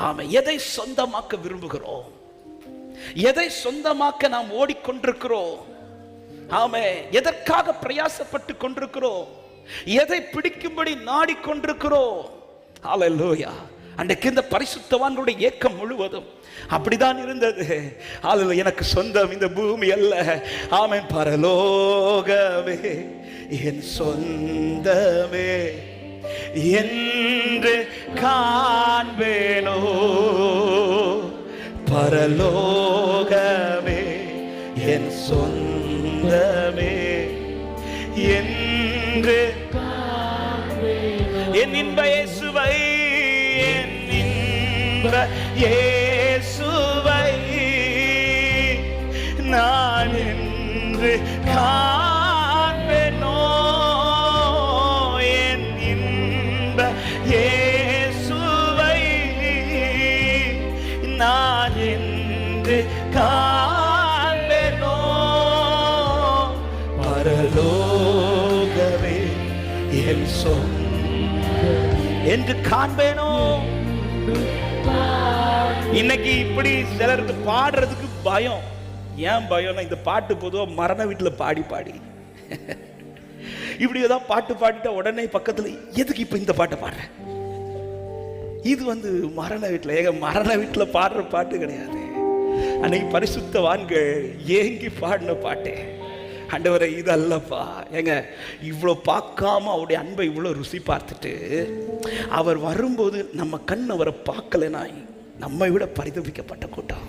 ஆமா, எதை சொந்தமாக்க விரும்புகிறோம்? எதை சொந்தமாக்க நாம் ஓடிக்கொண்டிருக்கிறோம்? ஆமே, எதற்காக பிரயாசப்பட்டு கொண்டிருக்கிறோம்? எதை பிடிக்கும்படி நாடிக்கொண்டிருக்கிறோம்? ஹல்லேலூயா. அன்றைக்கு இந்த பரிசுத்தவான்களுடைய ஏக்கம் முழுவதும் அப்படிதான் இருந்தது. ஹல்லேலூயா. எனக்கு சொந்தம் இந்த பூமி அல்ல, ஆமென், பரலோகமே என் சொந்தமே என்று காண்பேனோ, பரலோகமே என் சொந்தமே என்று என் இன்ப இயேசுவை, என் இன்ப இயேசுவை நான் என்று காண்பேனோ, என் இன்ப இயேசுவை நான் என்று காண்பேனோ, பரலோகமே என் சொந்தம் என்று காண்பேனோ. இன்னைக்கு இப்படி சிலருக்கு பாடுறதுக்கு பயம். ஏன் பயம்னா, இந்த பாட்டு பொதுவாக மரண வீட்டில் பாடி பாடி இப்படி ஏதாவது பாட்டு பாடிட்டா உடனே பக்கத்தில் எதுக்கு இப்ப இந்த பாட்டை பாடுறேன்? இது மரண வீட்டில், மரண வீட்டில் பாடுற பாட்டு கிடையாது. அன்னைக்கு பரிசுத்தவான்கள் ஏங்கி பாடின பாட்டே. ஆண்டவரே, இது அல்லப்பா. இவ்வளோ பார்க்காம அவருடைய அன்பை இவ்வளோ ருசி பார்த்துட்டு அவர் வரும்போது நம்ம கண் அவரை பார்க்கலனா நம்மை விட பரிதபிக்கப்பட்ட கூட்டம்.